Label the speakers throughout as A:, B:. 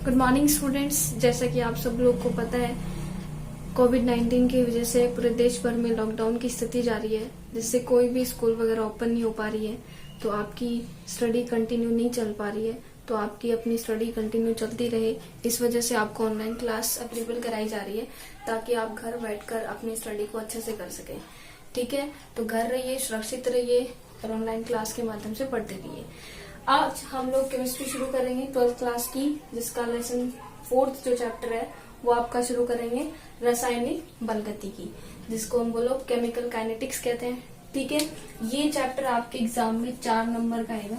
A: Good morning students. जैसा कि आप सब लोग को पता है, कोविड-19 की वजह से पूरे देश भर में लॉकडाउन की स्थिति जारी है, जिससे कोई भी स्कूल वगैरह ओपन नहीं हो पा रही है। तो आपकी स्टडी कंटिन्यू नहीं चल पा रही है। तो आपकी अपनी स्टडी कंटिन्यू चलती रहे, इस वजह से आपको ऑनलाइन क्लास अवेलेबल कराई जा रही है, ताकि आप घर बैठकर अपनी स्टडी को अच्छे से कर सकें। ठीक है, तो घर रहिए, सुरक्षित रहिए और ऑनलाइन क्लास के माध्यम से पढ़ते रहिए। आज हम लोग केमिस्ट्री शुरू करेंगे 12th क्लास की, जिसका लेसन 4th जो चैप्टर है वो आपका शुरू करेंगे रासायनिक बलगति की, जिसको हम बोलो केमिकल काइनेटिक्स कहते हैं। ठीक है, ये चैप्टर आपके एग्जाम में 4 नंबर का आएगा।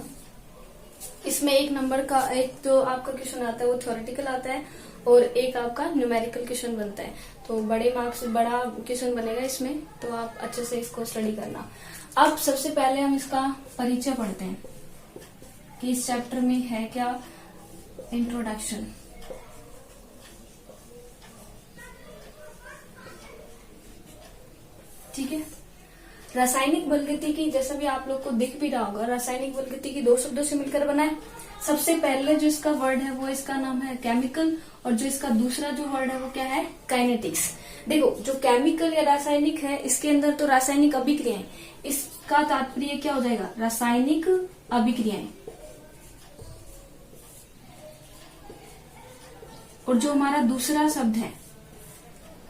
A: इसमें 1 नंबर का एक जो आपका क्वेश्चन आता है वो थ्योरेटिकल आता है और एक आपका न्यूमेरिकल क्वेश्चन बनता है। तो बड़े मार्क्स बड़ा क्वेश्चन बनेगा इसमें, तो आप अच्छे से इसको स्टडी करना। अब सबसे पहले हम इसका परिचय पढ़ते हैं कि इस चैप्टर में है क्या। इंट्रोडक्शन। ठीक है, रासायनिक बलगति की, जैसा भी आप लोग को दिख भी रहा होगा, रासायनिक बलगति की 2 शब्दों से मिलकर बना है। सबसे पहले जो इसका वर्ड है वो इसका नाम है केमिकल, और जो इसका दूसरा जो वर्ड है वो क्या है, काइनेटिक्स। देखो, जो केमिकल या रासायनिक है, इसके अंदर तो रासायनिक अभिक्रियाएं, इसका तात्पर्य क्या हो जाएगा, रासायनिक अभिक्रियाएं। और जो हमारा दूसरा शब्द है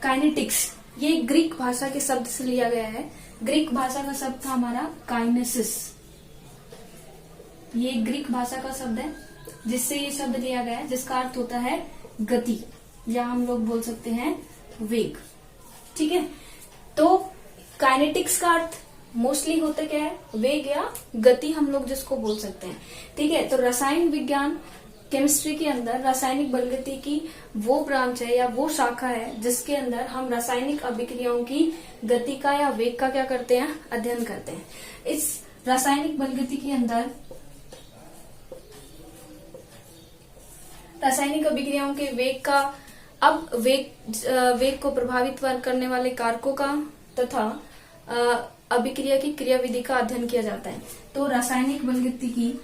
A: काइनेटिक्स, ये ग्रीक भाषा के शब्द से लिया गया है। ग्रीक भाषा का शब्द था हमारा काइनेसिस। ये ग्रीक भाषा का शब्द है जिससे ये शब्द लिया गया है, जिसका अर्थ होता है गति, या हम लोग बोल सकते हैं वेग। ठीक है, तो काइनेटिक्स का अर्थ मोस्टली होता क्या है, वेग या गति, हम लोग जिसको बोल सकते हैं। ठीक है, तो रसायन विज्ञान केमिस्ट्री के अंदर रासायनिक बलगति की वो ब्रांच है या वो शाखा है जिसके अंदर हम रासायनिक अभिक्रियाओं की गति का या वेग का क्या करते हैं, अध्ययन करते हैं। इस रासायनिक बलगति के अंदर रासायनिक अभिक्रियाओं के वेग का, अब वेग को प्रभावित करने वाले कारकों का तथा अभिक्रिया की क्रियाविधि का अध्ययन किया जाता है। तो रासायनिक बलगति की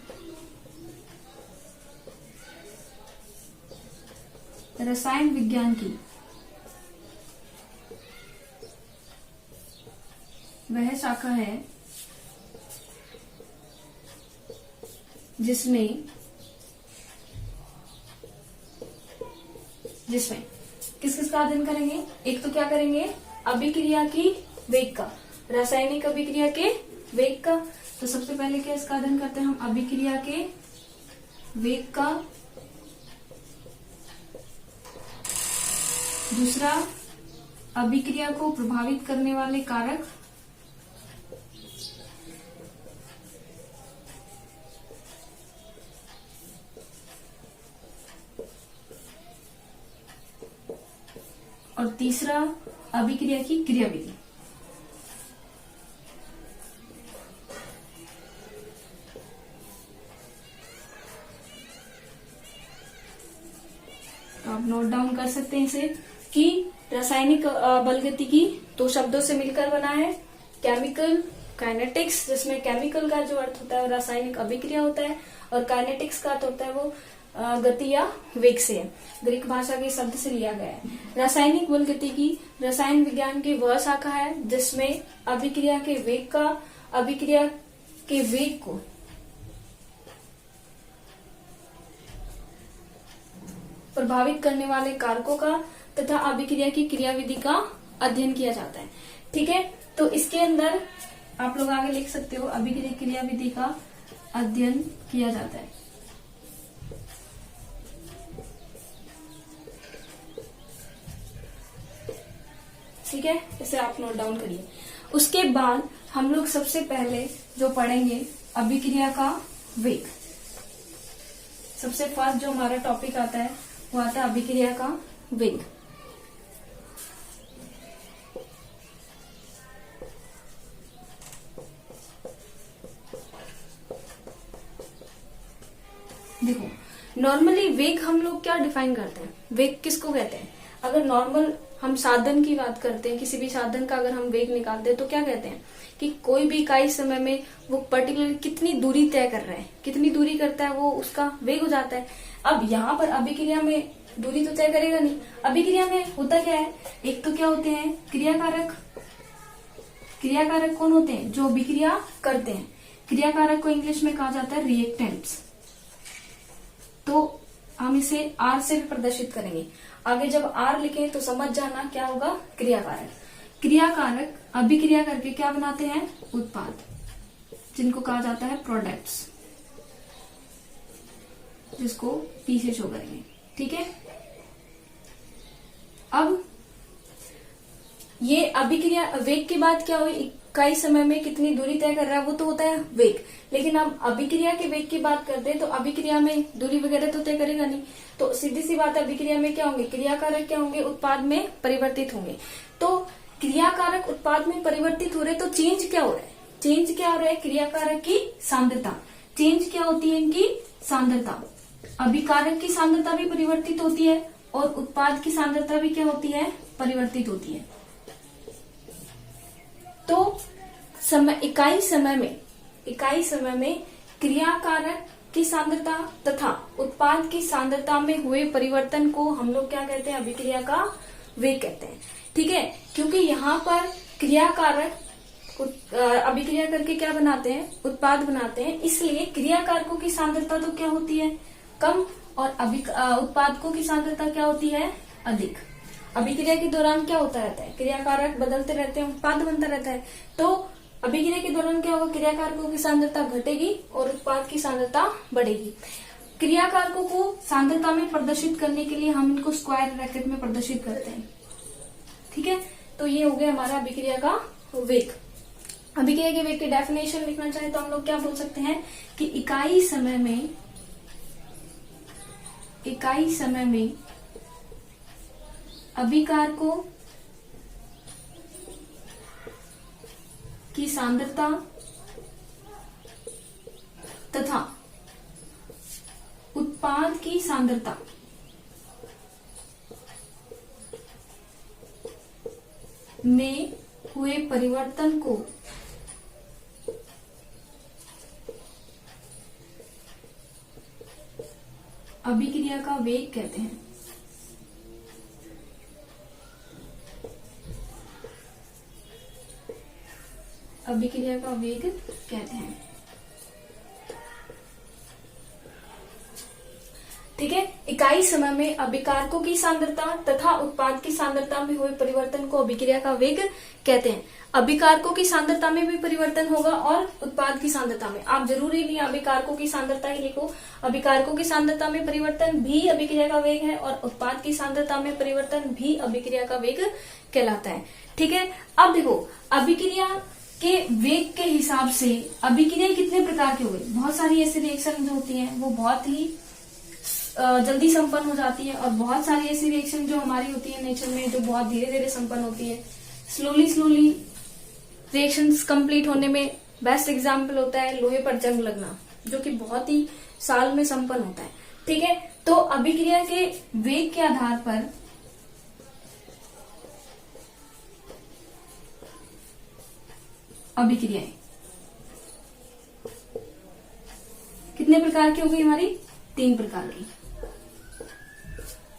A: रसायन विज्ञान की वह शाखा है जिसमें किस किस का अध्ययन करेंगे। एक तो क्या करेंगे, अभिक्रिया की वेग का, रासायनिक अभिक्रिया के वेग का। तो सबसे पहले क्या इसका अध्ययन करते हैं हम, अभिक्रिया के वेग का। दूसरा, अभिक्रिया को प्रभावित करने वाले कारक। और तीसरा, अभिक्रिया की क्रियाविधि। तो आप नोट डाउन कर सकते हैं इसे कि रासायनिक बलगति की 2 शब्दों से मिलकर बना है, केमिकल काइनेटिक्स, जिसमें केमिकल का जो अर्थ होता है वो रासायनिक अभिक्रिया होता है, और काइनेटिक्स का अर्थ होता है वो गति या वेग से है, ग्रीक भाषा के शब्द से लिया गया है। रासायनिक बलगति की रसायन विज्ञान की वह शाखा है जिसमें अभिक्रिया के वेग का, अभिक्रिया के वेग को प्रभावित करने वाले कारकों का तथा अभिक्रिया की क्रियाविधि का अध्ययन किया जाता है। ठीक है, तो इसके अंदर आप लोग आगे लिख सकते हो, अभिक्रिया क्रियाविधि का अध्ययन किया जाता है। ठीक है, इसे आप नोट डाउन करिए। उसके बाद हम लोग सबसे पहले जो पढ़ेंगे, अभिक्रिया का वेग। सबसे फर्स्ट जो हमारा टॉपिक आता है वो आता है अभिक्रिया का वेग। देखो, नॉर्मली वेग हम लोग क्या डिफाइन करते हैं, वेग किसको कहते हैं। अगर नॉर्मल हम साधन की बात करते हैं, किसी भी साधन का अगर हम वेग निकालते हैं तो क्या कहते हैं कि कोई भी इकाई समय में वो पर्टिकुलर कितनी दूरी तय कर रहा है, कितनी दूरी करता है वो उसका वेग हो जाता है। अब यहाँ पर अभिक्रिया में दूरी तो तय करेगा नहीं। अभिक्रिया में होता क्या है, एक तो क्या होते हैं क्रियाकारक। क्रियाकारक कौन होते हैं, जो अभिक्रिया करते हैं। क्रियाकारक को इंग्लिश में कहा जाता है रिएक्टेंट्स। तो हम इसे R से भी प्रदर्शित करेंगे। आगे जब R लिखें तो समझ जाना क्या होगा, क्रियाकारक। क्रियाकारक अभिक्रिया करके क्या बनाते हैं, उत्पाद, जिनको कहा जाता है प्रोडक्ट्स, जिसको P से शो करेंगे। ठीक है, अब ये अभिक्रिया वेग की बात क्या हुई, इकाई समय में कितनी दूरी तय कर रहा है वो तो होता है वेग। लेकिन अब अभिक्रिया के वेग की बात करते हैं तो अभिक्रिया में दूरी वगैरह तो तय करेगा नहीं। तो सीधी सी बात है, अभिक्रिया में क्या होंगे, क्रियाकारक क्या होंगे, उत्पाद में परिवर्तित होंगे। तो क्रियाकारक उत्पाद में परिवर्तित हो रहे तो चेंज क्या हो रहा है, चेंज क्या हो रहा है, क्रियाकारक की सांद्रता। चेंज क्या होती है, इनकी सांद्रता। अभिकारक की सांद्रता भी परिवर्तित होती है और उत्पाद की सांद्रता भी क्या होती है, परिवर्तित होती है। तो इकाई समय में क्रियाकारक की सांद्रता तथा उत्पाद की सांद्रता में हुए परिवर्तन को हम लोग क्या कहते हैं, अभिक्रिया का वेग कहते हैं। ठीक है, क्योंकि यहाँ पर क्रियाकारक अभिक्रिया करके क्या बनाते हैं, उत्पाद बनाते हैं, इसलिए क्रियाकारकों की सांद्रता तो क्या होती है, कम, और उत्पादकों की सांद्रता क्या होती है, अधिक। अभिक्रिया के दौरान क्या होता रहता है, क्रियाकारक बदलते रहते हैं, उत्पाद बनता रहता है। तो अभिक्रिया के दौरान क्या होगा, क्रियाकारकों की सांद्रता घटेगी और उत्पाद की सांद्रता बढ़ेगी। क्रियाकारकों को सांद्रता में प्रदर्शित करने के लिए हम इनको स्क्वायर ब्रैकेट में प्रदर्शित करते हैं। ठीक है, तो ये हो गया हमारा अभिक्रिया का वेग। अभिक्रिया के वेग की डेफिनेशन लिखना चाहे तो हम लोग क्या बोल सकते हैं कि इकाई समय में अभिकारकों की सांद्रता तथा उत्पाद की सांद्रता में हुए परिवर्तन को अभिक्रिया का वेग कहते हैं। अभिक्रिया का वेग कहते हैं। ठीक है, इकाई समय में अभिकारकों की सांद्रता तथा उत्पाद की सांद्रता में हुए परिवर्तन को अभिक्रिया का वेग कहते हैं। अभिकारकों की सांद्रता में भी परिवर्तन होगा और उत्पाद की सांद्रता में। आप जरूरी नहीं अभिकारकों की सांद्रता ही लिखो, अभिकारकों की सांद्रता में परिवर्तन भी अभिक्रिया का वेग है और उत्पाद की सांद्रता में परिवर्तन भी अभिक्रिया का वेग कहलाता है। ठीक है, अब देखो अभिक्रिया के वेग के हिसाब से अभिक्रिया कितने प्रकार की हो गई। बहुत सारी ऐसी रिएक्शन जो होती हैं वो बहुत ही जल्दी संपन्न हो जाती है और बहुत सारी ऐसी रिएक्शन जो हमारी होती है नेचर में जो बहुत धीरे धीरे संपन्न होती है। स्लोली रिएक्शंस कंप्लीट होने में बेस्ट एग्जांपल होता है लोहे पर जंग लगना, जो कि बहुत ही साल में संपन्न होता है। ठीक है, तो अभिक्रिया के वेग के आधार पर अभिक्रियाएं कितने प्रकार की हो गई हमारी, 3 प्रकार की,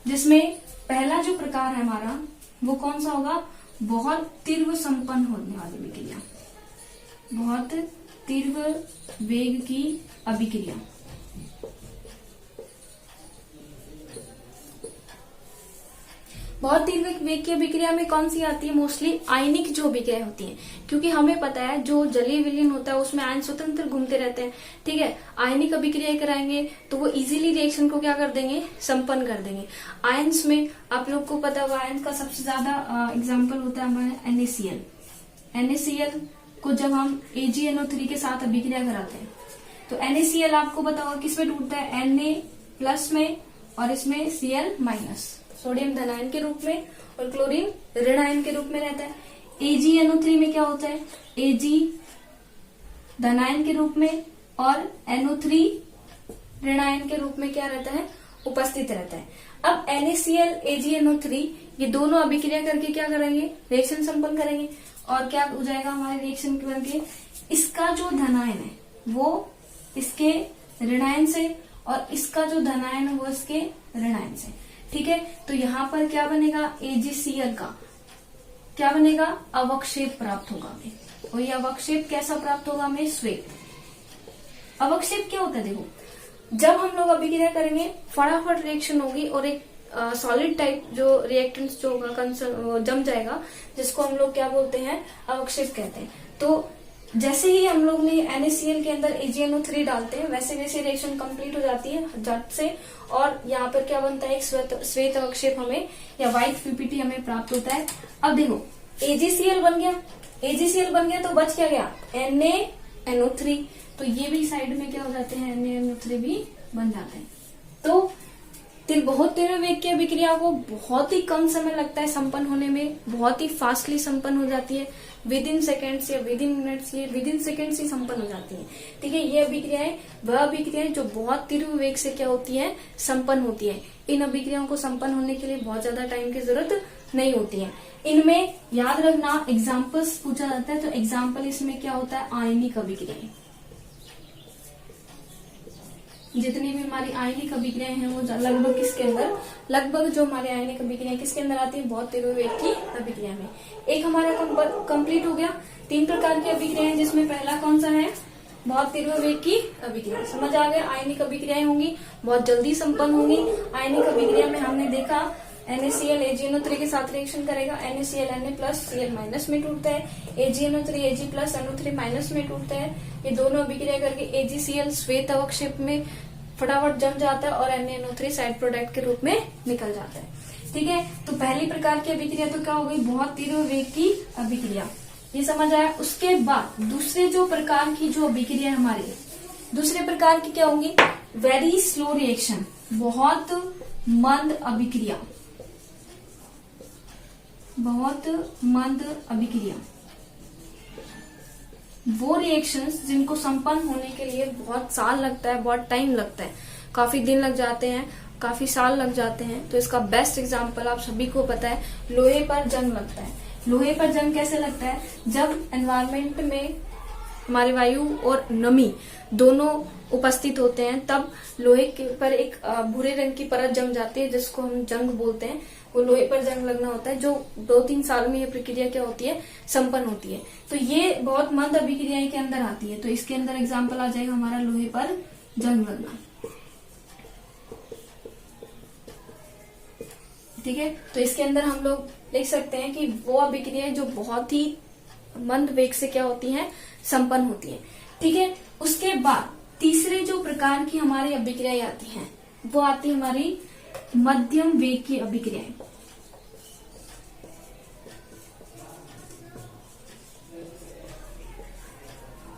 A: जिसमें पहला जो प्रकार है हमारा वो कौन सा होगा, बहुत तीव्र संपन्न होने वाली अभिक्रिया, बहुत तीव्र वेग की अभिक्रिया। बहुत तीव्र वेग की अभिक्रिया में कौन सी आती है, मोस्टली आयनिक जो अभिक्रिया होती है, क्योंकि हमें पता है जो जलीय विलयन होता है उसमें आयन स्वतंत्र घूमते रहते हैं। ठीक है, आयनिक अभिक्रिया कराएंगे तो वो इजीली रिएक्शन को क्या कर देंगे, संपन्न कर देंगे। आयन्स में आप लोग को पता होगा आयन का सबसे ज्यादा एग्जाम्पल होता है हमारा NaCl। NaCl को जब हम AgNO3 के साथ अभिक्रिया कराते हैं तो NaCl आपको पता होगा किसमें टूटता है, Na+ में और इसमें Cl-, सोडियम धनायन के रूप में और क्लोरीन ऋणायन के रूप में रहता है। AgNO3 में क्या होता है, Ag धनायन के रूप में और NO3 ऋणायन के रूप में क्या रहता है, उपस्थित रहता है। अब NaCl AgNO3 ये दोनों अभिक्रिया करके क्या करेंगे, रिएक्शन संपन्न करेंगे। और क्या हो जाएगा हमारे रिएक्शन के करके, इसका जो धनायन है वो इसके ऋणायन से और इसका जो धनायन है वो इसके ऋणायन से। ठीक है, तो यहाँ पर क्या बनेगा, AgCl का क्या बनेगा, अवक्षेप प्राप्त होगा हमें। और ये अवक्षेप कैसा प्राप्त होगा हमें, श्वेत। अवक्षेप क्या होता है, देखो जब हम लोग अभिक्रिया करेंगे फटाफट रिएक्शन होगी और एक सॉलिड टाइप जो रिएक्टेंट्स जो होगा जम जाएगा, जिसको हम लोग क्या बोलते हैं, अवक्षेप कहते हैं। तो जैसे ही हम लोग ने NaCl के अंदर AgNO3 डालते हैं वैसे वैसे रिएक्शन कंप्लीट हो जाती है झट से, और यहाँ पर क्या बनता है, एक श्वेत अवक्षेप हमें या व्हाइट PPT हमें प्राप्त होता है। अब देखो AgCl बन गया, AgCl बन गया तो बच क्या गया, NaNO3, तो ये भी साइड में क्या हो जाते हैं, NaNO3 भी बन जाते हैं। तो बहुत तीव्र वेग की अभिक्रिया को बहुत ही कम समय लगता है संपन्न होने में, बहुत ही फास्टली संपन्न हो जाती है, विद इन सेकेंड्स या विद इन मिनट्स, ये विद इन सेकेंड्स ही संपन्न हो जाती है। ठीक है, ये अभिक्रियाएं वह अभिक्रियाएं जो बहुत तीव्र वेग से क्या होती है, संपन्न होती है। इन अभिक्रियाओं को संपन्न होने के लिए बहुत ज्यादा टाइम की जरूरत नहीं होती है। इनमें याद रखना एग्जाम्पल्स पूछा जाता है, तो एग्जाम्पल इसमें क्या होता है, आयनिक अभिक्रियाएं। जितनी भी हमारी आयनिक अभिक्रियाएं हैं वो लगभग किसके अंदर, लगभग जो हमारे आयनिक अभिक्रियाएं किसके अंदर आती है, बहुत तीव्र वेग की अभिक्रिया में। एक हमारा कंप्लीट हो गया, 3 प्रकार की अभिक्रियाएं, जिसमें पहला कौन सा है, बहुत तीव्र वेग की अभिक्रिया। समझ आ गया, आयनिक अभिक्रियाएं होंगी, बहुत जल्दी संपन्न होंगी। आयनिक अभिक्रिया में हमने देखा NaCl AgNO3 के साथ रिएक्शन करेगा, NaCl Na+Cl- में टूटता है, AgNO3 Ag+NO3- में टूटता है। ये दोनों अभिक्रिया करके AgCl श्वेत अवक्षेप में फटाफट जम जाता है और NaNO3 साइड प्रोडक्ट के रूप में निकल जाता है। ठीक है, तो पहली प्रकार की अभिक्रिया तो क्या हो गई, बहुत तीव्र वेग की अभिक्रिया, ये समझ आया। उसके बाद दूसरे जो प्रकार की जो अभिक्रिया हमारी, दूसरे प्रकार की क्या होंगी, वेरी स्लो रिएक्शन, बहुत मंद अभिक्रिया, बहुत मंद अभिक्रिया। वो रिएक्शंस जिनको संपन्न होने के लिए बहुत साल लगता है, बहुत टाइम लगता है, काफी दिन लग जाते हैं, काफी साल लग जाते हैं। तो इसका बेस्ट एग्जांपल आप सभी को पता है, लोहे पर जंग लगता है। लोहे पर जंग कैसे लगता है, जब एनवायरमेंट में हमारे वायु और नमी दोनों उपस्थित होते हैं, तब लोहे के पर एक भूरे रंग की परत जम जाती है, जिसको हम जंग बोलते हैं। वो लोहे पर जंग लगना होता है, जो 2-3 साल में ये प्रक्रिया क्या होती है, संपन्न होती है। तो ये बहुत मंद अभिक्रियाएं के अंदर आती है। तो इसके अंदर एग्जाम्पल आ जाएगा हमारा लोहे पर जंग लगना। ठीक है, तो इसके अंदर हम लोग लिख सकते हैं कि वो अभिक्रियाएं जो बहुत ही मंद वेग से क्या होती हैं, संपन्न होती है। ठीक है, उसके बाद तीसरे जो प्रकार की हमारी अभिक्रियाएं आती हैं, वो आती है हमारी मध्यम वेग की अभिक्रियाएं।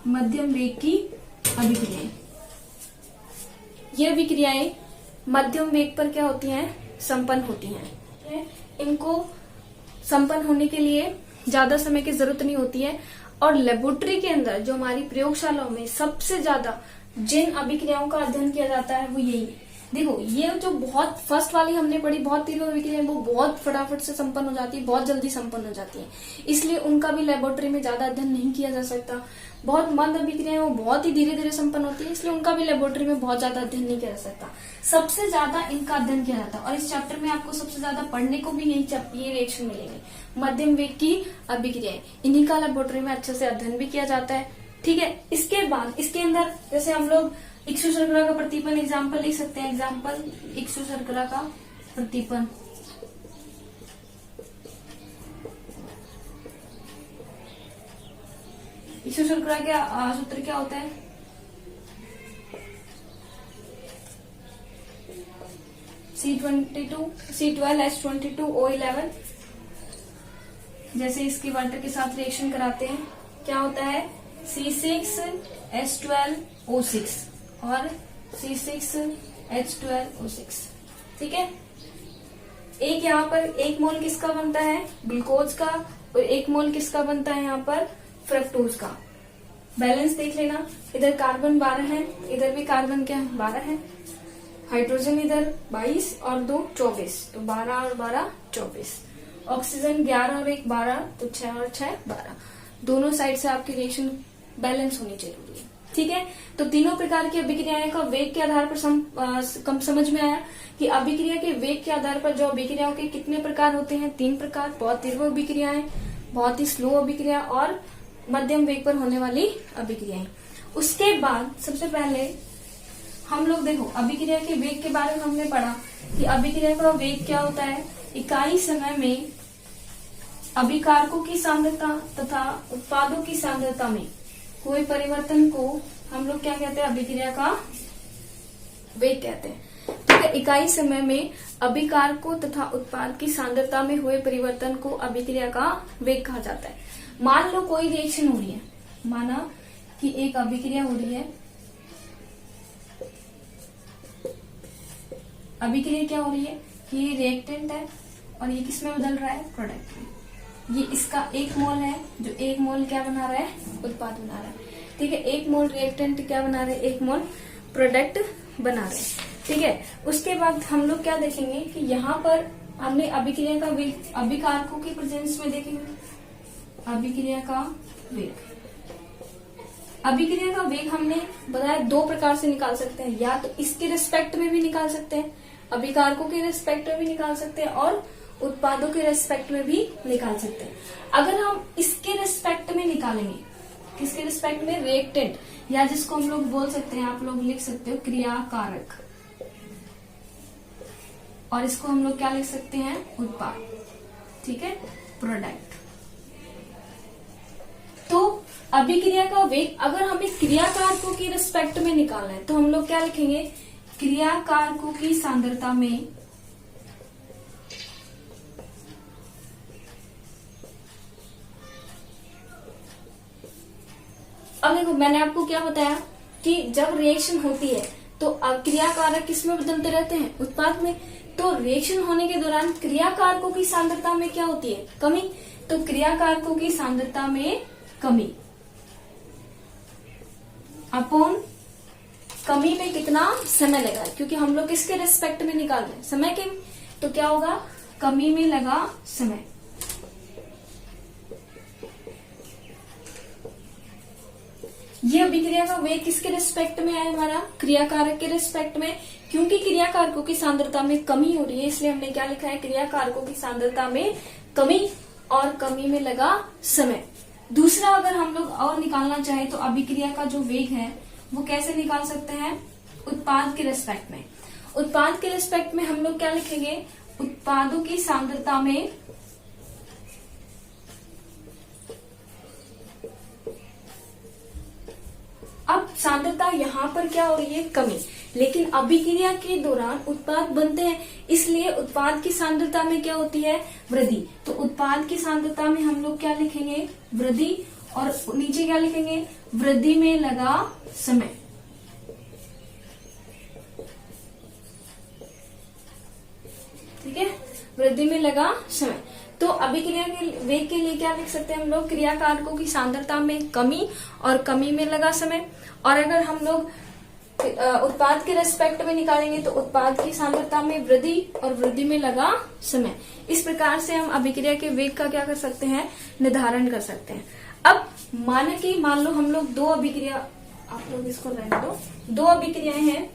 A: मध्यम वेग की अभिक्रियाएं, ये अभिक्रियाएं मध्यम वेग पर क्या होती हैं, संपन्न होती हैं। इनको संपन्न होने के लिए ज्यादा समय की जरूरत नहीं होती है। और लेबोरेटरी के अंदर जो हमारी प्रयोगशालाओं में सबसे ज्यादा जिन अभिक्रियाओं का अध्ययन किया जाता है वो यही है। देखो, ये जो बहुत फर्स्ट वाली हमने पढ़ी बहुत तीव्र अभिक्रिया, वो बहुत फटाफट से संपन्न हो जाती है, बहुत जल्दी संपन्न हो जाती है, इसलिए उनका भी लेबोरेटरी में ज्यादा अध्ययन नहीं किया जा सकता। बहुत मंद अभिक्रियाएं वो बहुत ही धीरे धीरे संपन्न होती है, इसलिए उनका भी लेबोरेटरी में बहुत ज्यादा अध्ययन नहीं किया जा सकता। सबसे ज्यादा इनका अध्ययन किया जाता है, और इस चैप्टर में आपको सबसे ज्यादा पढ़ने को भी ये रिएक्शन मिलेंगे, मध्यम वेग की अभिक्रियाएं। इन्हीं का लेबोरेटरी में अच्छे से अध्ययन भी किया जाता है। ठीक है, इसके बाद इसके अंदर जैसे हम लोग इक्सु शर्करा का प्रतिपन एग्जाम्पल लिख सकते हैं। एग्जाम्पल इक्सु शर्करा का प्रतिपन, इक्सु शर्करा का सूत्र क्या होता है, C12H22O11। जैसे इसके वाटर के साथ रिएक्शन कराते हैं, क्या होता है, C6H12O6 और C6H12O6। ठीक है, एक यहाँ पर 1 मोल किसका बनता है, ग्लूकोज का, और 1 मोल किसका बनता है यहाँ पर, फ्रक्टोज का। बैलेंस देख लेना, इधर कार्बन 12 है, इधर भी कार्बन क्या 12 है। हाइड्रोजन इधर 22 और 2 24, तो 12 और 12 24। ऑक्सीजन 11 और 1 12, तो 6 और 6 12। दोनों साइड से आपकी रिएक्शन बैलेंस होनी जरूरी है। ठीक है, तो तीनों प्रकार की अभिक्रियाएं का वेग के आधार पर कम समझ में आया कि अभिक्रिया के वेग के आधार पर जो अभिक्रियाओं के कितने प्रकार होते हैं, 3 प्रकार। बहुत तीव्र अभिक्रियाएं, बहुत ही स्लो अभिक्रिया और मध्यम वेग पर होने वाली अभिक्रियाएं। उसके बाद सबसे पहले हम लोग देखो अभिक्रिया के वेग के बारे में हमने पढ़ा कि अभिक्रिया का वेग क्या होता है। इकाई समय में अभिकारकों की सांद्रता तथा उत्पादों की सांद्रता में हुए परिवर्तन को हम लोग क्या कहते हैं, अभिक्रिया का वेग कहते हैं। ठीक है, इकाई समय में अभिकारकों तथा उत्पाद की सांद्रता में हुए परिवर्तन को अभिक्रिया का वेग कहा जाता है। मान लो कोई रिएक्शन हो रही है, माना कि एक अभिक्रिया हो रही है। अभिक्रिया क्या हो रही है कि ये रिएक्टेंट है और ये किसमें बदल रहा है, प्रोडक्ट में। ये इसका 1 मोल है, जो 1 मोल क्या बना रहा है, उत्पाद बना रहा है। ठीक है, 1 मोल रिएक्टेंट क्या बना रहे हैं, 1 मोल प्रोडक्ट बना रहे हैं। ठीक है, उसके बाद हम लोग क्या देखेंगे कि यहाँ पर हमने अभिक्रिया का वेग अभिकारकों की प्रेजेंस में देखेंगे। अभिक्रिया का वेग, अभिक्रिया का वेग हमने बताया 2 प्रकार से निकाल सकते हैं, या तो इसके रिस्पेक्ट में भी निकाल सकते हैं, अभिकारकों के रिस्पेक्ट में भी निकाल सकते हैं, और उत्पादों के रिस्पेक्ट में भी निकाल सकते हैं। अगर हम इसके रिस्पेक्ट में निकालेंगे, किसके रिस्पेक्ट में, रिएक्टेंट, या जिसको हम लोग बोल सकते हैं, आप लोग लिख सकते हो क्रियाकारक, और इसको हम लोग क्या लिख सकते हैं, उत्पाद। ठीक है, प्रोडक्ट। तो अभिक्रिया का वेग अगर हमें क्रियाकारकों की रिस्पेक्ट में निकालना है तो हम लोग क्या लिखेंगे, क्रियाकारकों की सांद्रता में अब देखो मैंने आपको क्या बताया कि जब रिएक्शन होती है तो क्रियाकारक किसमें बदलते रहते हैं, उत्पाद में। तो रिएक्शन होने के दौरान क्रियाकारकों की सांद्रता में क्या होती है, कमी। तो क्रियाकारकों की सांद्रता में कमी अपॉन कमी में कितना समय लगा, क्योंकि हम लोग किसके रिस्पेक्ट में निकाल रहे हैं, समय के। तो क्या होगा, कमी में लगा समय। ये अभिक्रिया का वेग किसके रिस्पेक्ट में है, हमारा क्रियाकारक के रिस्पेक्ट में। क्योंकि क्रियाकारकों की सांद्रता में कमी हो रही है इसलिए हमने क्या लिखा है, क्रियाकारकों की सांद्रता में कमी और कमी में लगा समय। दूसरा अगर हम लोग और निकालना चाहे तो अभिक्रिया का जो वेग है वो कैसे निकाल सकते हैं, उत्पाद के रिस्पेक्ट में। उत्पाद के रिस्पेक्ट में हम लोग क्या लिखेंगे, उत्पादों की सांद्रता में अब सांद्रता यहाँ पर क्या हो रही है, कमी, लेकिन अभिक्रिया के दौरान उत्पाद बनते हैं इसलिए उत्पाद की सांद्रता में क्या होती है, वृद्धि। तो उत्पाद की सांद्रता में हम लोग क्या लिखेंगे, वृद्धि, और नीचे क्या लिखेंगे, वृद्धि में लगा समय। ठीक है, वृद्धि में लगा समय। तो अभिक्रिया के वेग के लिए क्या लिख सकते हैं हम लोग, क्रियाकारकों की सांद्रता में कमी और कमी में लगा समय। और अगर हम लोग उत्पाद के रेस्पेक्ट में निकालेंगे तो उत्पाद की सांद्रता में वृद्धि और वृद्धि में लगा समय। इस प्रकार से हम अभिक्रिया के वेग का क्या कर सकते हैं, निर्धारण कर सकते हैं। अब मान लो हम लोग 2 अभिक्रिया, आप लोग इसको रहने दो, 2 अभिक्रियाएं हैं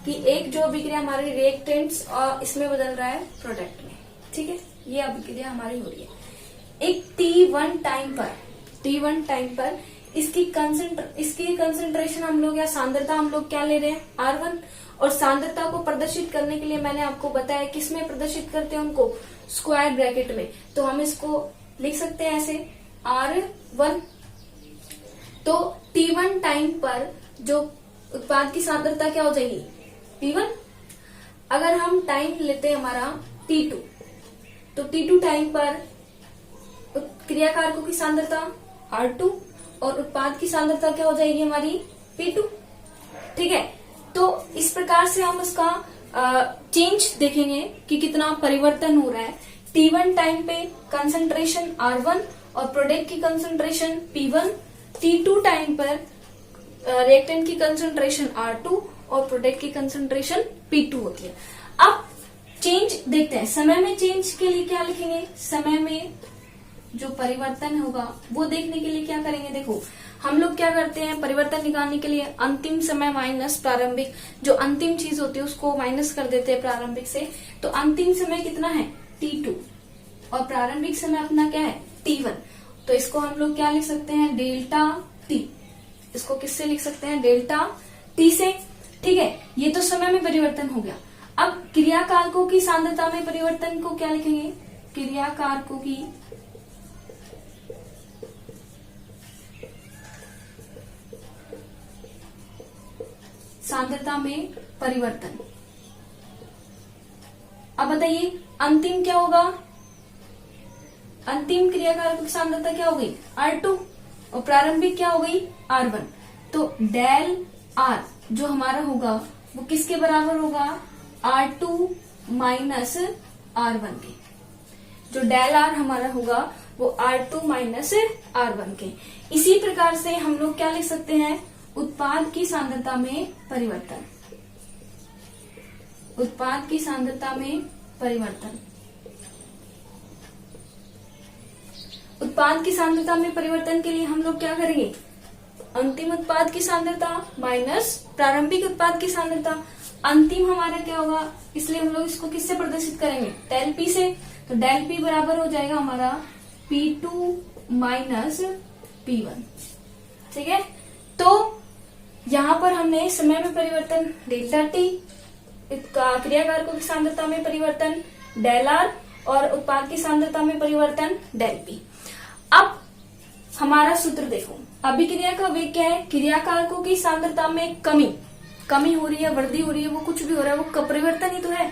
A: कि एक जो अभिक्रिया हमारे रिएक्टेंट्स और इसमें बदल रहा है प्रोडक्ट में। ठीक है, ये अभिक्रिया हमारी हो रही है। एक T1 टाइम पर इसकी कंसंट्रेशन हम लोग या सांद्रता हम लोग क्या ले रहे हैं, R1। और सांद्रता को प्रदर्शित करने के लिए मैंने आपको बताया किसमें प्रदर्शित करते हैं उनको, स्क्वायर ब्रैकेट में। तो हम इसको लिख सकते हैं ऐसे R1। तो T1 टाइम पर जो उत्पाद की सांद्रता क्या हो जाएगी, P1। अगर हम टाइम लेते हैं हमारा T2, तो T2 टाइम पर क्रियाकारकों की सांद्रता R2 और उत्पाद की सांद्रता क्या हो जाएगी हमारी, P2। ठीक है, तो इस प्रकार से हम उसका चेंज देखेंगे कि कितना परिवर्तन हो रहा है। T1 टाइम पे कंसंट्रेशन R1 और प्रोडक्ट की कंसंट्रेशन P1। T2 टाइम पर रिएक्टेंट की कंसंट्रेशन R2 और प्रोडक्ट की कंसंट्रेशन P2 होती है। अब चेंज देखते हैं, समय में चेंज के लिए क्या लिखेंगे, समय में जो परिवर्तन होगा वो देखने के लिए क्या करेंगे। देखो हम लोग क्या करते हैं, परिवर्तन निकालने के लिए अंतिम समय माइनस प्रारंभिक, जो अंतिम चीज होती है उसको माइनस कर देते हैं प्रारंभिक से। तो अंतिम समय कितना है T2 और प्रारंभिक समय अपना क्या है T1। तो इसको हम लोग क्या लिख सकते हैं, डेल्टा T। इसको किससे लिख सकते हैं, डेल्टा T से। ठीक है, ये तो समय में परिवर्तन हो गया। अब क्रिया कारकों की सांद्रता में परिवर्तन को क्या लिखेंगे, क्रिया कारकों की सांद्रता में परिवर्तन। अब बताइए अंतिम क्या होगा, अंतिम क्रिया कारकों की सांद्रता क्या हो गई R2 और प्रारंभिक क्या हो गई R1। तो डेल R जो हमारा होगा वो किसके बराबर होगा, R2 माइनस R1 के। जो डेल R हमारा होगा वो R2 माइनस R1 के। इसी प्रकार से हम लोग क्या लिख सकते हैं, उत्पाद की सांद्रता में परिवर्तन, उत्पाद की सांद्रता में परिवर्तन। उत्पाद की सांद्रता में परिवर्तन के लिए हम लोग क्या करेंगे, अंतिम उत्पाद की सांद्रता माइनस प्रारंभिक उत्पाद की सांद्रता। अंतिम हमारा क्या होगा, इसलिए हम लोग इसको किससे प्रदर्शित करेंगे, डेल P से। तो डेल P बराबर हो जाएगा हमारा P2 माइनस P1। ठीक है, तो यहाँ पर हमने समय में परिवर्तन डेल्टा T, क्रिया कारकों की सांद्रता में परिवर्तन डेल R और उत्पाद की सांद्रता में परिवर्तन डेल P। अब हमारा सूत्र देखो, अभिक्रिया का वेग क्या है, क्रिया कारकों की सांद्रता में कमी हो रही है, वृद्धि हो रही है, वो कुछ भी हो रहा है, वो परिवर्तन ही तो है।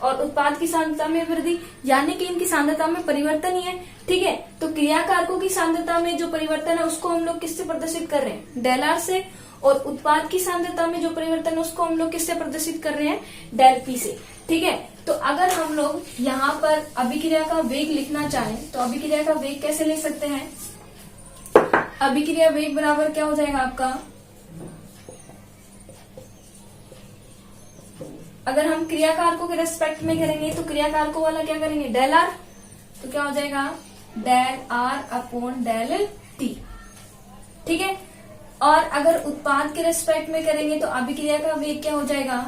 A: और उत्पाद की सांद्रता में वृद्धि, यानी कि इनकी सांद्रता में परिवर्तन ही है। ठीक है, तो क्रिया कारकों की सांद्रता में जो परिवर्तन है उसको हम लोग किससे प्रदर्शित कर रहे हैं, डेल R से। और उत्पाद की सांद्रता में जो परिवर्तन है उसको हम लोग किससे प्रदर्शित कर रहे हैं, डेल P से। ठीक है, तो अगर हम लोग यहाँ पर अभिक्रिया का वेग लिखना चाहें तो अभिक्रिया का वेग कैसे लिख सकते हैं, अभिक्रिया वेग बराबर क्या हो जाएगा आपका, अगर हम क्रिया कारकों के रेस्पेक्ट में करेंगे तो क्रिया कारकों वाला क्या करेंगे, डेल R। तो क्या हो जाएगा, del R upon del T। ठीक है, और अगर उत्पाद के रेस्पेक्ट में करेंगे तो अभिक्रिया का वेग क्या हो जाएगा,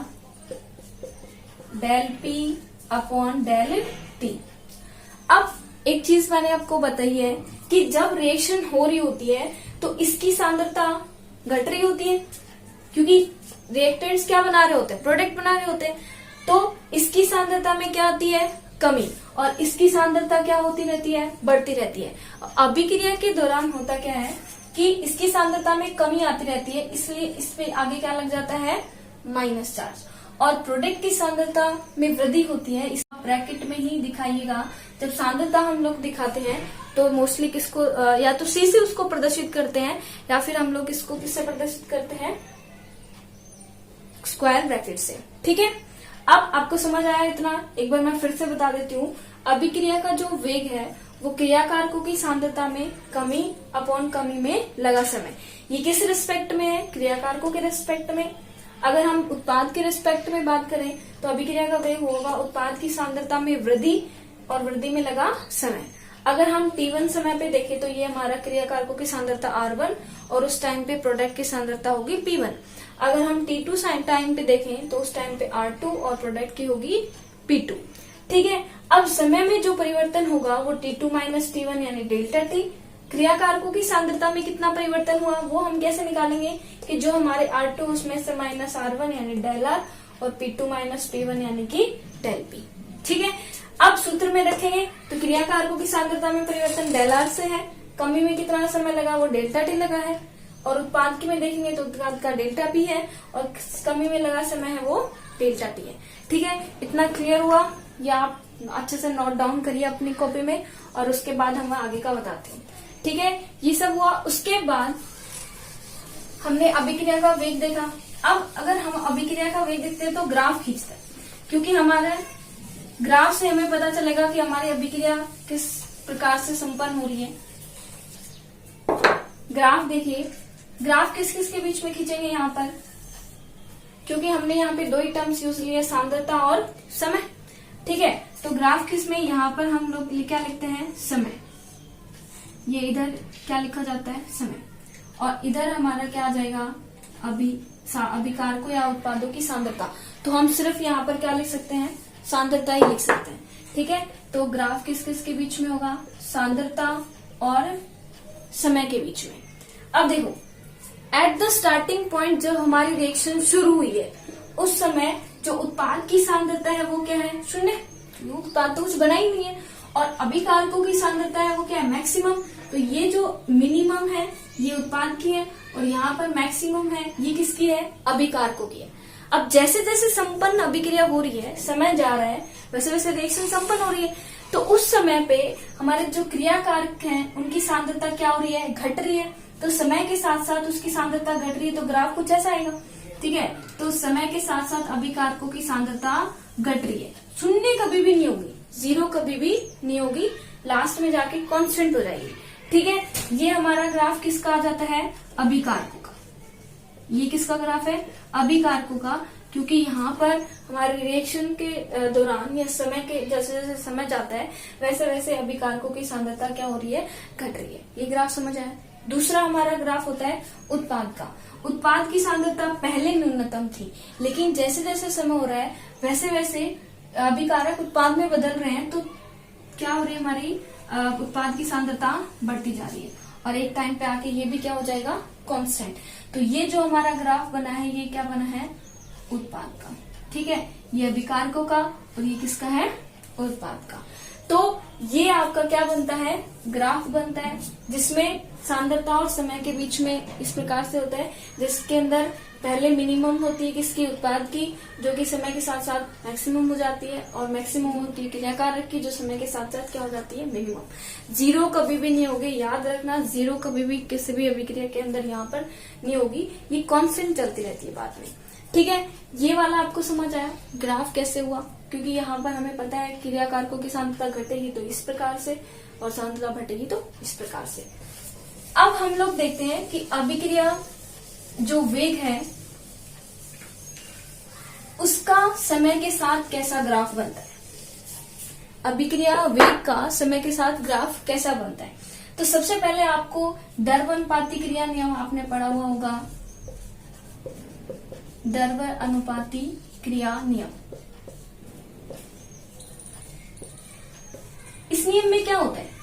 A: del P upon del T। अब एक चीज मैंने आपको बताई है कि जब रिएक्शन हो रही होती है तो इसकी सांद्रता घट रही होती है, क्योंकि रिएक्टेंट्स क्या बना रहे होते हैं, प्रोडक्ट बना रहे होते हैं। तो इसकी सांद्रता में क्या आती है, कमी, और इसकी सांद्रता क्या होती रहती है, बढ़ती रहती है। अभिक्रिया के दौरान होता क्या है कि इसकी सांद्रता में कमी आती रहती है, इसलिए इस पे आगे क्या लग जाता है, माइनस चार्ज। और प्रोडक्ट की सांद्रता में वृद्धि होती है, इस ब्रैकेट में ही दिखाइएगा। जब सांद्रता हम लोग दिखाते हैं तो मोस्टली किसको, या तो C से उसको प्रदर्शित करते हैं या फिर हम लोग इसको किससे प्रदर्शित करते हैं, स्क्वायर ब्रैकेट से। ठीक है, अब आपको समझ आया इतना, एक बार मैं फिर से बता देती हूँ। अभिक्रिया का जो वेग है वो क्रिया कारकों की सांद्रता में कमी अपॉन कमी में लगा समय। ये किस रिस्पेक्ट में है, क्रिया कारकों के रिस्पेक्ट में। अगर हम उत्पाद के रिस्पेक्ट में बात करें तो अभिक्रिया का वेग होगा उत्पाद की सांद्रता में वृद्धि और वृद्धि में लगा समय। अगर हम T1 समय पे देखें तो ये हमारा क्रिया कारकों की सांद्रता R1 और उस टाइम पे प्रोडक्ट की सांद्रता होगी P1। अगर हम T2 टाइम पे देखें तो उस टाइम पे R2 और प्रोडक्ट की होगी P2। ठीक है, अब समय में जो परिवर्तन होगा वो T2 माइनस T1 यानी डेल्टा T। क्रिया कारकों की सांद्रता में कितना परिवर्तन हुआ वो हम कैसे निकालेंगे कि जो हमारे R2 उसमें से माइनस R1 यानी डेल R और P2 माइनस P1 यानी कि डेल P। ठीक है, अब सूत्र में रखेंगे तो क्रिया कारकों की सांद्रता में परिवर्तन डेल R से है, कमी में कितना समय लगा वो डेल्टा T लगा है, और उत्पाद की में देखेंगे तो उत्पाद का डेल्टा P है और कमी में लगा समय है वो डेल्टा T है। ठीक है, इतना क्लियर हुआ, या आप अच्छे से नोट डाउन करिए अपनी कॉपी में और उसके बाद हम आगे का बताते हैं। ठीक है, ये सब हुआ। उसके बाद हमने अभिक्रिया का वेग देखा। अब अगर हम अभिक्रिया का वेग देखते हैं तो ग्राफ खींचते हैं, क्योंकि हमारे ग्राफ से हमें पता चलेगा कि हमारी अभिक्रिया किस प्रकार से संपन्न हो रही है। ग्राफ देखिए, ग्राफ किस किस के बीच में खींचेंगे, यहाँ पर क्योंकि हमने यहाँ पे दो ही टर्म्स यूज लिए, सांद्रता और समय। ठीक है, तो ग्राफ किस में, यहाँ पर हम लोग क्या लिखते हैं, समय। ये इधर क्या लिखा जाता है, समय, और इधर हमारा क्या आ जाएगा, अभिकारकों या उत्पादों की सांद्रता। तो हम सिर्फ यहाँ पर क्या लिख सकते हैं, सांद्रता ही लिख सकते हैं। ठीक है, तो ग्राफ किस किस के बीच में होगा, सांद्रता और समय के बीच में। अब देखो, एट द स्टार्टिंग पॉइंट जब हमारी रिएक्शन शुरू हुई है, उस समय जो उत्पाद की सांद्रता है वो क्या है, 0। उत्पाद तो कुछ बना ही नहीं है। और अभिकारकों की सांद्रता है वो क्या है, मैक्सिमम। तो ये जो मिनिमम है ये उत्पाद की है, और यहाँ पर मैक्सिमम है ये किसकी है, अभिकारकों की है। अब जैसे जैसे संपन्न अभिक्रिया हो रही है, समय जा रहा है, वैसे वैसे रिएक्शन संपन्न हो रही है। तो उस समय पे हमारे जो क्रियाकारक हैं उनकी सांद्रता क्या हो रही है, घट रही है। तो समय के साथ साथ उसकी सांद्रता घट रही है, तो ग्राफ कुछ ऐसा आएगा। ठीक है, तो समय के साथ साथ अभिकारकों की सांद्रता घट रही है, 0 कभी भी नहीं होगी, 0 कभी भी नहीं होगी, लास्ट में जाके कांस्टेंट हो जाएगी। ठीक है, ये हमारा ग्राफ किसका आ जाता है, अभिकारकों का। ये किसका ग्राफ है, अभिकारकों का, क्योंकि यहाँ पर हमारे रिएक्शन के दौरान या समय के जैसे जैसे समय जाता है वैसे वैसे अभिकारकों की सांद्रता क्या हो रही है, घट रही है। ये ग्राफ समझ आया। दूसरा हमारा ग्राफ होता है उत्पाद का। उत्पाद की सांद्रता पहले न्यूनतम थी, लेकिन जैसे जैसे समय हो रहा है वैसे वैसे अभिकारक उत्पाद में बदल रहे हैं, तो क्या हो रही है, हमारी उत्पाद की सांद्रता बढ़ती जा रही है, और एक टाइम पे आके ये भी क्या हो जाएगा, कांस्टेंट। तो ये जो हमारा ग्राफ बना है ये क्या बना है, उत्पाद का। ठीक है, ये अभिकारकों का और ये किसका है, उत्पाद का। तो ये आपका क्या बनता है, ग्राफ बनता है, जिसमें सांद्रता और समय के बीच में इस प्रकार से होता है, जिसके अंदर पहले मिनिमम होती है किसकी, उत्पाद की, जो कि समय के साथ साथ मैक्सिमम हो जाती है, और मैक्सिमम होती है क्रियाकारक की, जो समय के साथ साथ क्या हो जाती है, मिनिमम। 0 कभी भी नहीं होगी, याद रखना, 0 कभी भी किसी भी अभिक्रिया के अंदर यहाँ पर नहीं होगी, ये कांस्टेंट चलती रहती है बाद में। ठीक है, ये वाला आपको समझ आया ग्राफ कैसे हुआ, क्योंकि यहाँ पर हमें पता है क्रियाकारकों की सांद्रता घटेगी तो इस प्रकार से, और सांद्रता घटेगी तो इस प्रकार से। अब हम लोग देखते हैं कि अभिक्रिया जो वेग है उसका समय के साथ कैसा ग्राफ बनता है। अभिक्रिया वेग का समय के साथ ग्राफ कैसा बनता है, तो सबसे पहले आपको द्रव्यानुपाती क्रिया नियम आपने पढ़ा हुआ होगा, द्रव्यानुपाती क्रिया नियम। इस नियम में क्या होता है,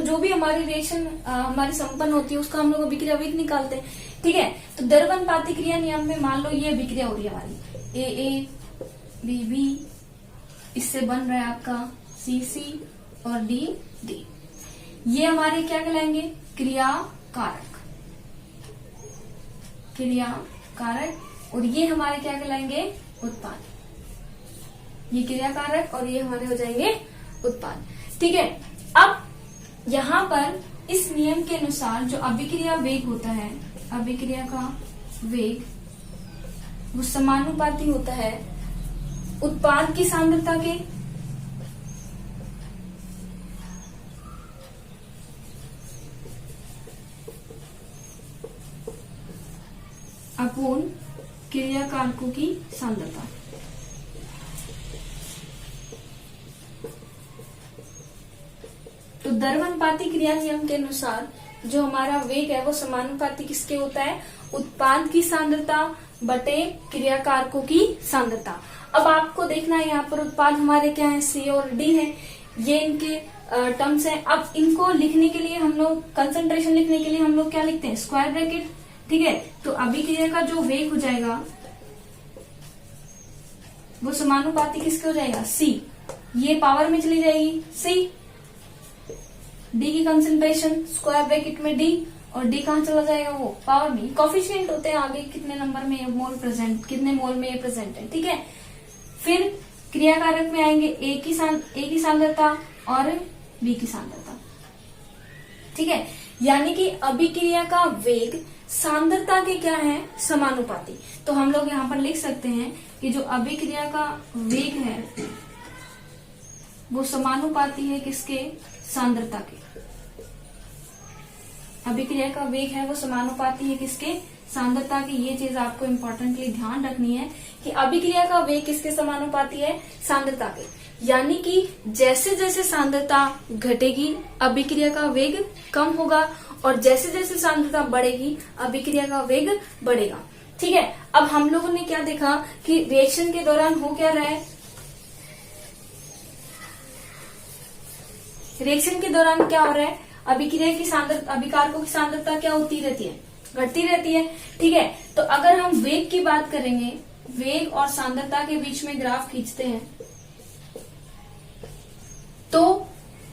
A: जो भी हमारी रिएक्शन हमारी संपन्न होती है उसका हम लोग अभिक्रिया वेग निकालते हैं। ठीक है, तो द्रव्यानुपाती क्रिया नियम में मान लो ये अभिक्रिया हो रही है हमारी, ए बी बी, इससे बन रहा है आपका सी सी और डी डी। ये हमारे क्या कहलाएंगे, क्रिया कारक, क्रिया कारक, और ये हमारे क्या कहलाएंगे, उत्पाद। ये क्रिया कारक और ये हमारे हो जाएंगे उत्पाद। ठीक है, अब यहाँ पर इस नियम के अनुसार जो अभिक्रिया वेग होता है, अभिक्रिया का वेग वो समानुपाती होता है उत्पाद की सांद्रता के, अपूर्ण क्रियाकारकों की सांद्रता। तो द्रव्यानुपाती क्रिया नियम के अनुसार जो हमारा वेग है वो समानुपाती किसके होता है, उत्पाद की सांद्रता बटे क्रियाकारकों की सांद्रता। अब आपको देखना है यहाँ पर उत्पाद हमारे क्या है, सी और डी है, ये इनके टर्म्स हैं। अब इनको लिखने के लिए हम लोग, कंसंट्रेशन लिखने के लिए हम लोग क्या लिखते हैं, स्क्वायर ब्रैकेट। ठीक है, तो अभिक्रिया का जो वेग हो जाएगा वो समानुपाती किसके हो जाएगा, सी, ये पावर में चली जाएगी सी, डी की कंसंट्रेशन स्क्वायर ब्रैकेट में डी, और डी कहाँ चला जाएगा, वो पावर में। कॉफिशिएंट होते हैं आगे कितने नंबर में ये मोल प्रेजेंट, कितने मोल में ये प्रेजेंट है। ठीक है, फिर क्रियाकारक में आएंगे ए की सांद्रता और बी की सांद्रता। ठीक है, यानी कि अभिक्रिया का वेग सांद्रता के क्या है, समानुपाती। तो हम लोग यहाँ पर लिख सकते हैं कि जो अभिक्रिया का वेग है वो समानुपाती है किसके, सांद्रता के। अभिक्रिया का वेग है वो समानुपाती है किसके, सांद्रता की ये चीज आपको इम्पोर्टेंटली ध्यान रखनी है कि अभिक्रिया का वेग किसके समानुपाती है, सांद्रता के। यानी कि जैसे जैसे सांद्रता घटेगी अभिक्रिया का वेग कम होगा, और जैसे जैसे सांद्रता बढ़ेगी अभिक्रिया का वेग बढ़ेगा। ठीक है, अब हम लोगों ने क्या देखा कि रिएक्शन के दौरान हो क्या रहा है, रिएक्शन के दौरान क्या हो रहा है, अभिक्रिया की सांद्रता, अभिकारकों की सांद्रता क्या होती रहती है, घटती रहती है। ठीक है, तो अगर हम वेग की बात करेंगे, वेग और सांद्रता के बीच में ग्राफ खींचते हैं, तो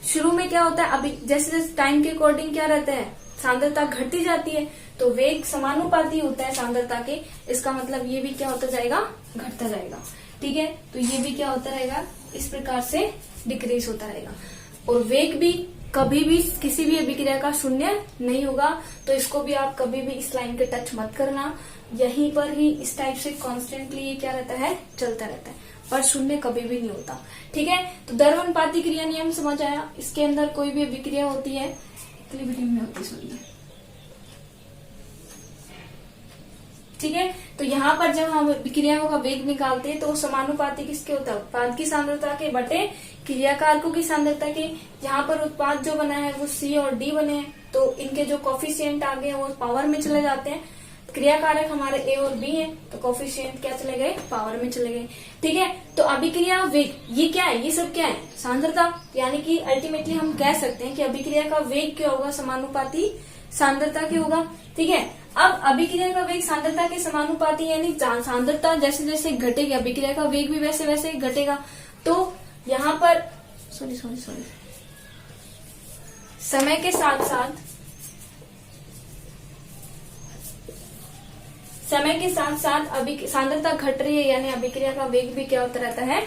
A: शुरू में क्या होता है, अभी जैसे जैसे टाइम के अकॉर्डिंग क्या रहता है, सांद्रता घटती जाती है, तो वेग समानुपाती होता है सांद्रता के। इसका मतलब ये भी क्या होता जाएगा, घटता जाएगा। ठीक है, तो ये भी क्या होता रहेगा, इस प्रकार से डिक्रीज होता रहेगा। और वेग भी कभी भी किसी भी अभिक्रिया का शून्य नहीं होगा, तो इसको भी आप कभी भी इस लाइन के टच मत करना, यहीं पर ही इस टाइप से कॉन्स्टेंटली ये क्या रहता है, चलता रहता है, पर शून्य कभी भी नहीं होता। ठीक है, तो द्रव्यनुपाती क्रिया नियम समझ आया। इसके अंदर कोई भी अभिक्रिया होती है इक्विलिब्रियम में होती है। ठीक है, तो यहाँ पर जब हम क्रियाओं का वेग निकालते हैं तो वो समानुपाती किसके होता है, उत्पाद की सांद्रता के बटे क्रियाकारकों की सांद्रता के। यहाँ पर उत्पाद जो बना है वो C और D बने हैं, तो इनके जो कोफिशिएंट आ गए वो पावर में चले जाते हैं। क्रियाकारक हमारे A और B हैं, तो कोफिशिएंट क्या चले गए, पावर में चले गए। ठीक है, तो अभिक्रिया वेग ये क्या है, ये सब क्या है, सांद्रता। यानी कि अल्टीमेटली हम कह सकते हैं कि अभिक्रिया का वेग क्या होगा, समानुपाती सांद्रता के होगा। ठीक है, अब अभिक्रिया का वेग सांद्रता के समानुपाती, यानी सांद्रता जैसे जैसे घटेगी अभिक्रिया का वेग भी वैसे वैसे घटेगा। तो यहाँ पर सॉरी समय के साथ साथ सांद्रता घट रही है, यानी अभिक्रिया का वेग भी क्या होता रहता है,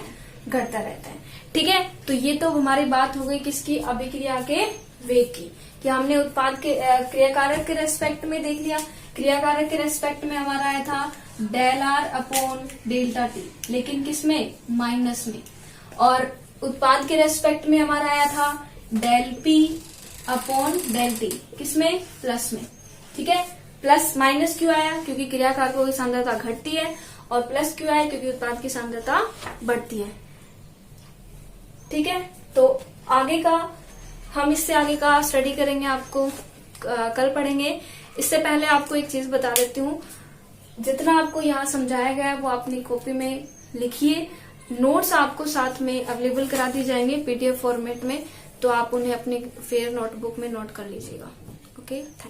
A: घटता रहता है। ठीक है, तो ये तो हमारी बात हो गई किसकी, अभिक्रिया के वेग की, कि हमने उत्पाद के क्रियाकारक के रेस्पेक्ट में देख लिया। क्रियाकारक के रेस्पेक्ट में हमारा आया था del R upon delta T, लेकिन किसमें, माइनस में। और उत्पाद के रेस्पेक्ट में हमारा आया था del P upon del T, किसमें, प्लस में। ठीक है, प्लस माइनस क्यों आया, क्योंकि क्रियाकारकों की सांद्रता घटती है, और प्लस क्यों आया, क्योंकि उत्पाद की सांद्रता बढ़ती है। ठीक है, तो आगे का हम इससे आगे का स्टडी करेंगे, आपको कल पढ़ेंगे। इससे पहले आपको एक चीज बता देती हूँ, जितना आपको यहाँ समझाया गया है वो अपनी कॉपी में लिखिए। नोट्स आपको साथ में अवेलेबल करा दी जाएंगे PDF फॉर्मेट में, तो आप उन्हें अपने फेयर नोटबुक में नोट कर लीजिएगा। Okay, thank you.